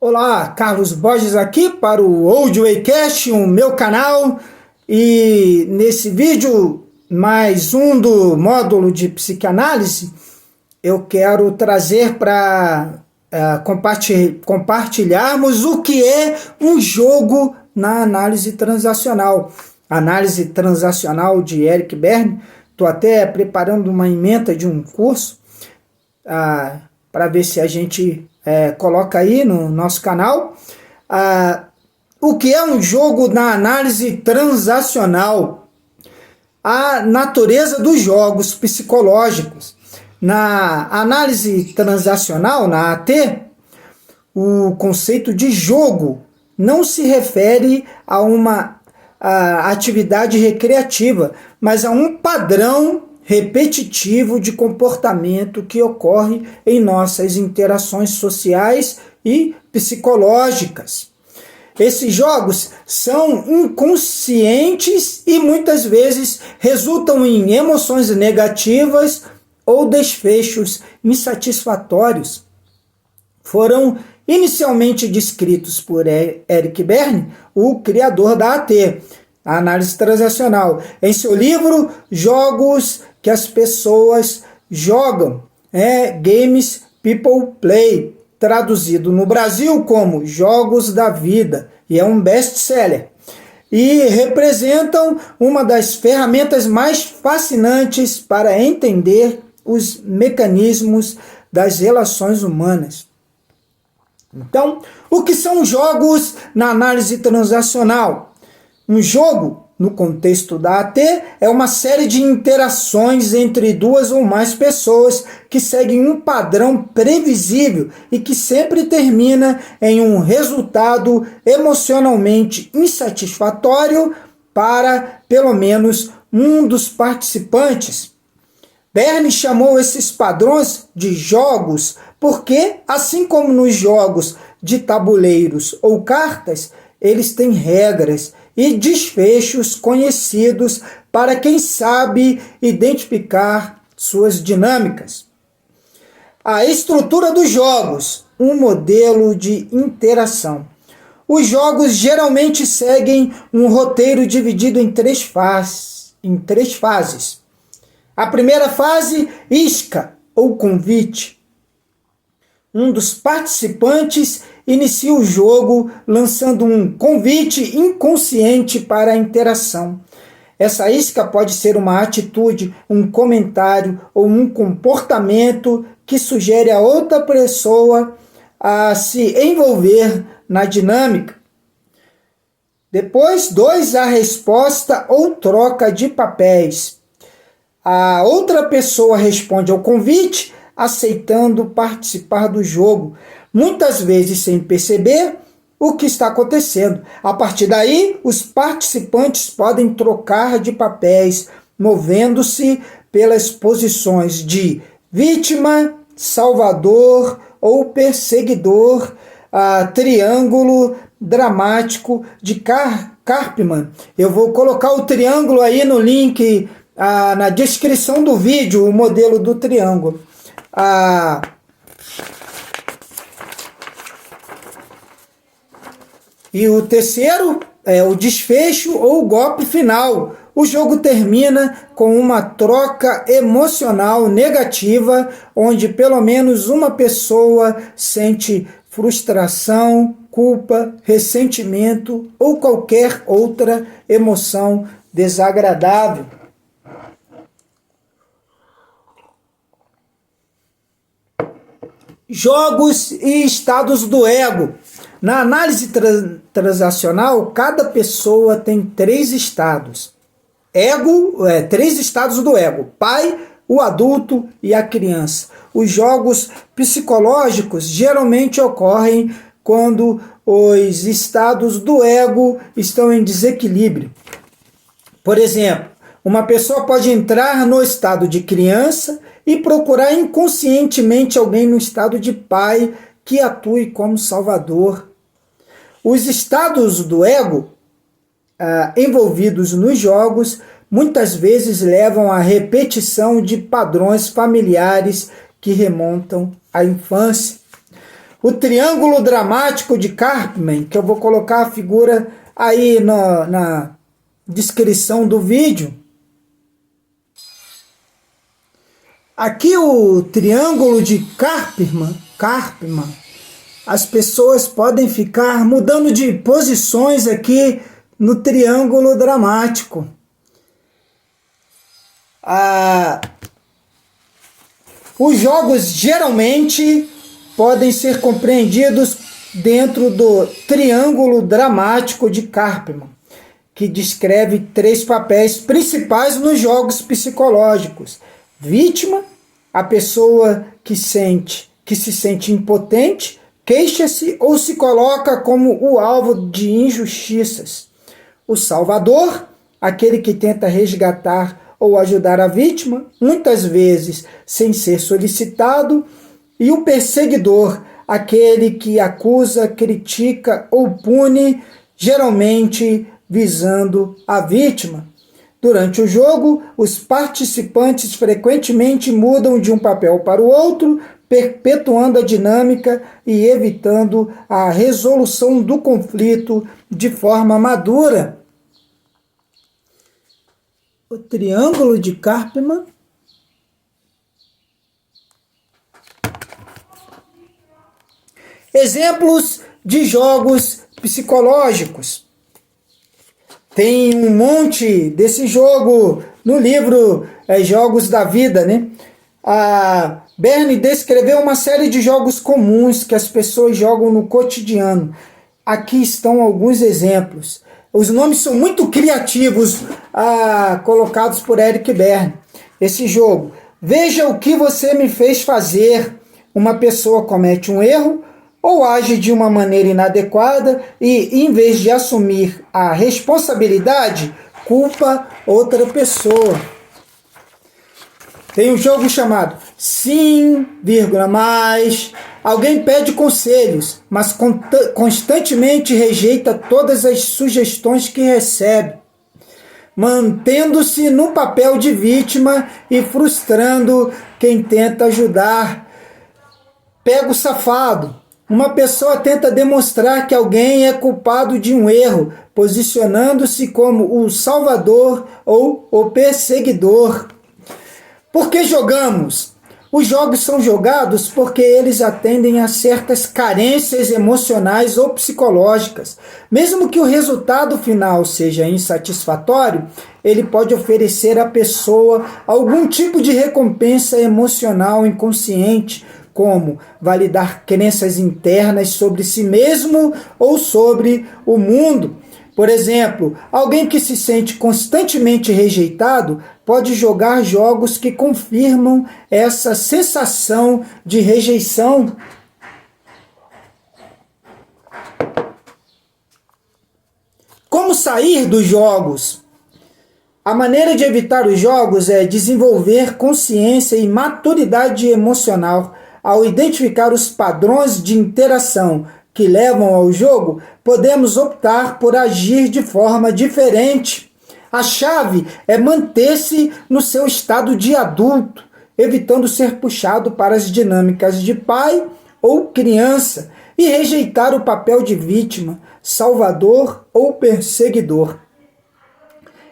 Olá, Carlos Borges aqui para o Old Waycast, o meu canal, e nesse vídeo, mais um do módulo de psicanálise, eu quero trazer para compartilharmos o que é um jogo na análise transacional. Análise transacional de Eric Berne. Estou até preparando uma ementa de um curso para ver se a gente coloca aí no nosso canal. O que é um jogo na análise transacional? A natureza dos jogos psicológicos. Na análise transacional, na AT, o conceito de jogo não se refere a uma atividade recreativa, mas a um padrão repetitivo de comportamento que ocorre em nossas interações sociais e psicológicas. Esses jogos são inconscientes e muitas vezes resultam em emoções negativas ou desfechos insatisfatórios. Foram inicialmente descritos por Eric Berne, o criador da AT, a análise transacional, em seu livro Jogos que as Pessoas Jogam, Games People Play, traduzido no Brasil como Jogos da Vida, e é um best-seller. E representam uma das ferramentas mais fascinantes para entender os mecanismos das relações humanas. Então, o que são jogos na análise transacional? Um jogo, no contexto da AT, é uma série de interações entre duas ou mais pessoas que seguem um padrão previsível e que sempre termina em um resultado emocionalmente insatisfatório para, pelo menos, um dos participantes. Berne chamou esses padrões de jogos porque, assim como nos jogos de tabuleiros ou cartas, eles têm regras e desfechos conhecidos para quem sabe identificar suas dinâmicas. A estrutura dos jogos, um modelo de interação. Os jogos geralmente seguem um roteiro dividido em três fases. A primeira fase, isca ou convite. Um dos participantes inicia o jogo lançando um convite inconsciente para a interação. Essa isca pode ser uma atitude, um comentário ou um comportamento que sugere a outra pessoa a se envolver na dinâmica. Depois, 2, a resposta ou troca de papéis. A outra pessoa responde ao convite, aceitando participar do jogo, muitas vezes sem perceber o que está acontecendo. A partir daí, os participantes podem trocar de papéis, movendo-se pelas posições de vítima, salvador ou perseguidor, triângulo dramático de Karpman. Eu vou colocar o triângulo aí no link, na descrição do vídeo, o modelo do triângulo. E o terceiro é o desfecho ou golpe final. O jogo termina com uma troca emocional negativa, onde pelo menos uma pessoa sente frustração, culpa, ressentimento ou qualquer outra emoção desagradável. Jogos e estados do ego. Na análise transacional, cada pessoa tem 3 estados. Três estados do ego: pai, o adulto e a criança. Os jogos psicológicos geralmente ocorrem quando os estados do ego estão em desequilíbrio. Por exemplo, uma pessoa pode entrar no estado de criança e procurar inconscientemente alguém no estado de pai que atue como salvador. Os estados do ego envolvidos nos jogos muitas vezes levam à repetição de padrões familiares que remontam à infância. O triângulo dramático de Karpman, que eu vou colocar a figura aí na descrição do vídeo. Aqui o triângulo de Karpman, as pessoas podem ficar mudando de posições aqui no triângulo dramático. Os jogos geralmente podem ser compreendidos dentro do triângulo dramático de Karpman, que descreve 3 papéis principais nos jogos psicológicos: vítima, a pessoa que se sente impotente, queixa-se ou se coloca como o alvo de injustiças; o salvador, aquele que tenta resgatar ou ajudar a vítima, muitas vezes sem ser solicitado; e o perseguidor, aquele que acusa, critica ou pune, geralmente visando a vítima. Durante o jogo, os participantes frequentemente mudam de um papel para o outro, perpetuando a dinâmica e evitando a resolução do conflito de forma madura. O triângulo de Karpman. Exemplos de jogos psicológicos. Tem um monte desse jogo no livro Jogos da Vida, né? A Berne descreveu uma série de jogos comuns que as pessoas jogam no cotidiano. Aqui estão alguns exemplos. Os nomes são muito criativos, colocados por Eric Berne. Esse jogo: veja o que você me fez fazer. Uma pessoa comete um erro ou age de uma maneira inadequada e, em vez de assumir a responsabilidade, culpa outra pessoa. Tem um jogo chamado Sim, mais. Alguém pede conselhos, mas constantemente rejeita todas as sugestões que recebe, mantendo-se no papel de vítima e frustrando quem tenta ajudar. Pega o safado. Uma pessoa tenta demonstrar que alguém é culpado de um erro, posicionando-se como o salvador ou o perseguidor. Por que jogamos? Os jogos são jogados porque eles atendem a certas carências emocionais ou psicológicas. Mesmo que o resultado final seja insatisfatório, ele pode oferecer à pessoa algum tipo de recompensa emocional inconsciente, como validar crenças internas sobre si mesmo ou sobre o mundo. Por exemplo, alguém que se sente constantemente rejeitado pode jogar jogos que confirmam essa sensação de rejeição. Como sair dos jogos? A maneira de evitar os jogos é desenvolver consciência e maturidade emocional. Ao identificar os padrões de interação que levam ao jogo, podemos optar por agir de forma diferente. A chave é manter-se no seu estado de adulto, evitando ser puxado para as dinâmicas de pai ou criança e rejeitar o papel de vítima, salvador ou perseguidor.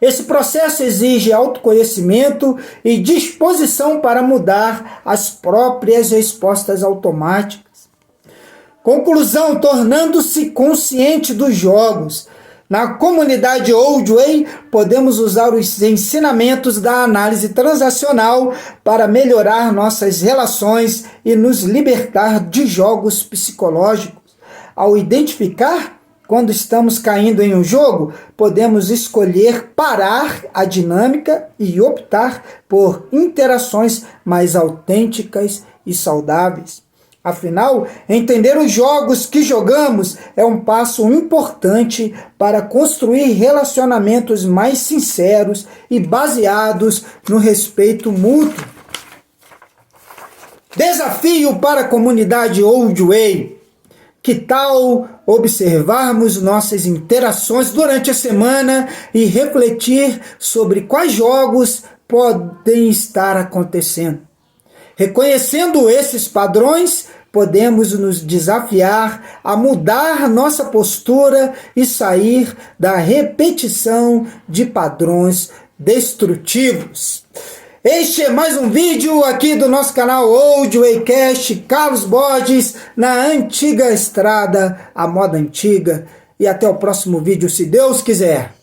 Esse processo exige autoconhecimento e disposição para mudar as próprias respostas automáticas. Conclusão: tornando-se consciente dos jogos. Na comunidade Oldway, podemos usar os ensinamentos da análise transacional para melhorar nossas relações e nos libertar de jogos psicológicos. Ao identificar quando estamos caindo em um jogo, podemos escolher parar a dinâmica e optar por interações mais autênticas e saudáveis. Afinal, entender os jogos que jogamos é um passo importante para construir relacionamentos mais sinceros e baseados no respeito mútuo. Desafio para a comunidade Oldway. Que tal observarmos nossas interações durante a semana e refletir sobre quais jogos podem estar acontecendo? Reconhecendo esses padrões, podemos nos desafiar a mudar nossa postura e sair da repetição de padrões destrutivos. Este é mais um vídeo aqui do nosso canal Old Waycast, Carlos Borges, na antiga estrada, a moda antiga. E até o próximo vídeo, se Deus quiser.